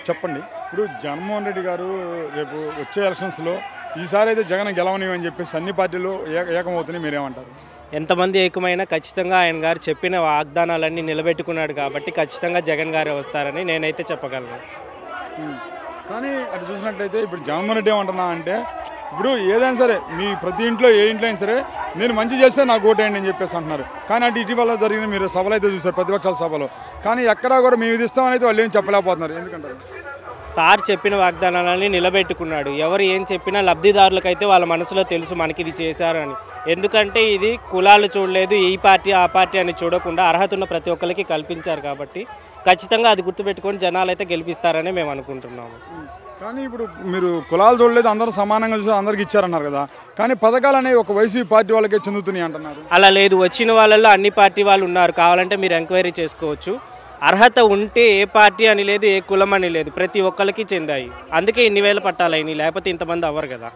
చెప్పండి. ఇప్పుడు జగన్మోహన్ రెడ్డి గారు రేపు వచ్చే ఎలక్షన్స్లో ఈసారి అయితే జగన్ గెలవనివని చెప్పేసి అన్ని పార్టీలు ఏకమవుతున్నాయి, మీరేమంటారు? ఎంతమంది ఏకమైనా ఖచ్చితంగా ఆయన గారు చెప్పిన వాగ్దానాలన్నీ నిలబెట్టుకున్నాడు కాబట్టి ఖచ్చితంగా జగన్ గారే వస్తారని నేనైతే చెప్పగలను. కానీ అటు చూసినట్లయితే ఇప్పుడు జగన్మోహన్ రెడ్డి ఏమంటున్నా అంటే, ఇప్పుడు ఏదైనా సరే మీ ప్రతి ఇంట్లో ఏ ఇంట్లో అయినా సరే నేను మంచి చేస్తే నాకు ఓటేయండి అని చెప్పేసి అంటున్నారు. కానీ అటు ఇటీవల జరిగిన మీరు సభలు అయితే చూసారు, ప్రతిపక్షాల సభలో, కానీ ఎక్కడా కూడా మేము ఇది ఇస్తామని అయితే వాళ్ళు ఏం చెప్పలేకపోతున్నారు. ఎందుకంటారు? సార్ చెప్పిన వాగ్దానాలని నిలబెట్టుకున్నాడు. ఎవరు ఏం చెప్పినా లబ్ధిదారులకైతే వాళ్ళ మనసులో తెలుసు మనకి ఇది చేశారు అని. ఎందుకంటే ఇది కులాలు చూడలేదు, ఈ పార్టీ ఆ పార్టీ అని చూడకుండా అర్హత ఉన్న ప్రతి ఒక్కరికి కల్పించారు కాబట్టి ఖచ్చితంగా అది గుర్తుపెట్టుకొని జనాలు అయితే గెలిపిస్తారని మేము అనుకుంటున్నాము. కానీ ఇప్పుడు మీరు కులాలు చూడలేదు, అందరూ సమానంగా చూసి అందరికి ఇచ్చారన్నారు కదా, కానీ పథకాలు అనేవి ఒక వైసీపీ పార్టీ వాళ్ళకే చెందుతున్నాయి అంటున్నారు. అలా లేదు, వచ్చిన వాళ్ళల్లో అన్ని పార్టీ వాళ్ళు ఉన్నారు. కావాలంటే మీరు ఎంక్వైరీ చేసుకోవచ్చు. అర్హత ఉంటే ఏ పార్టీ అని లేదు, ఏ కులం అని లేదు, ప్రతి ఒక్కరికి చెందాయి. అందుకే ఇన్ని వేల పట్టాలు అయినాయి, లేకపోతే ఇంతమంది అవ్వరు కదా.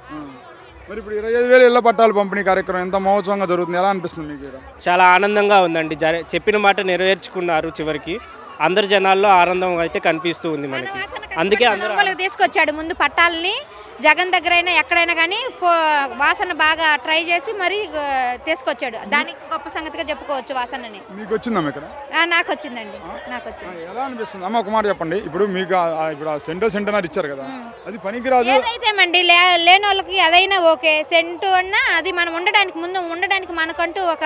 మరి ఇప్పుడు 25,000 ఇళ్ల పట్టాలు పంపిణీ కార్యక్రమం ఎంత మహోత్సవంగా జరుగుతుంది, ఎలా అనిపిస్తుంది మీకు? చాలా ఆనందంగా ఉందండి. చెప్పిన మాట నెరవేర్చుకున్నారు చివరికి. అందరు జనాల్లో ఆనందం అయితే కనిపిస్తూ ఉంది మనకి. అందుకే అందరూ తీసుకొచ్చాడు ముందు పట్టాలని. జగన్ దగ్గర అయినా ఎక్కడైనా కానీ వాసన బాగా ట్రై చేసి మరి తీసుకొచ్చాడు. దానికి గొప్ప సంగతిగా చెప్పుకోవచ్చు వాసనని. మీకు వచ్చిందమ్మా ఇక్కడ? నాకు వచ్చిందండి, నాకు వచ్చింది. ఎలా అనిపిస్తుంది అమ్మ, ఒక మాట చెప్పండి. ఇప్పుడు మీకు ఇప్పుడు సెంటర్ ఇచ్చారు కదా, అది పనికిరాదు. ఏదైతేమండి లేని వాళ్ళకి అదైనా ఓకే. సెంటు అన్నా అది మనం ఉండడానికి మనకంటూ ఒక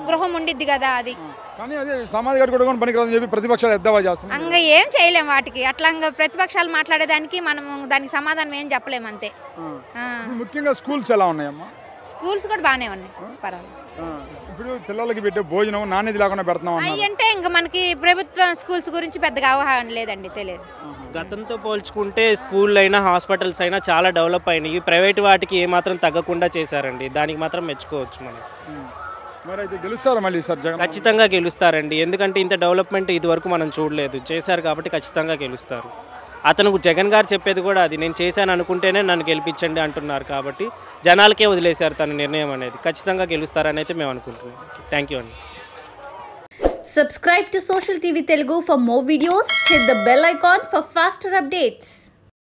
గృహం ఉండిద్ది కదా, అది. కానీ అదే సమాధి కట్టుకోవడం కూడా పనికిరాదని చెప్పి ప్రతిపక్షాలు ఎద్దావా చేస్తున్నాయి. ఇంకా ఏం చేయలేము వాటికి. అట్లా ప్రతిపక్షాలు మాట్లాడేదానికి మనం దానికి సమాధానం ఏం చెప్పలేము అంతే. ముఖ్యంగా స్కూల్స్ ఎలా ఉన్నాయమ్మా? స్కూల్స్ కూడా బాగానే ఉన్నాయి, పర్వాలేదు. ఇప్పుడు పిల్లలకి పెట్టే భోజనం నాణ్యత లేకుండా పెడుతున్నాం అంటే ఇంకా మనకి ప్రభుత్వ స్కూల్స్ గురించి పెద్దగా అవగాహన లేదండి, తెలియదు. గతంతో పోల్చుకుంటే స్కూల్ అయినా హాస్పిటల్స్ అయినా చాలా డెవలప్ అయినాయి. ప్రైవేట్ వాటికి ఏమాత్రం తగ్గకుండా చేశారండి, దానికి మాత్రం మెచ్చుకోవచ్చు మనం. మరి అయితే గెలుస్తారా మళ్ళీ సార్ జగన్? ఖచ్చితంగా గెలుస్తారండి. ఎందుకంటే ఇంత డెవలప్మెంట్ ఇది వరకు మనం చూడలేదు, చేశారు కాబట్టి ఖచ్చితంగా గెలుస్తారు. అతను జగన్ గారు చెప్పేది కూడా అది, నేను చేశాను అనుకుంటేనే నన్ను గెలిపించండి అంటున్నారు కాబట్టి జనాలకే వదిలేశారు తన నిర్ణయం అనేది. ఖచ్చితంగా గెలుస్తారని అయితే మేము అనుకుంటున్నాం. థ్యాంక్ యూ అండి. Subscribe to Social TV Telugu for more videos. Hit the bell icon for faster updates.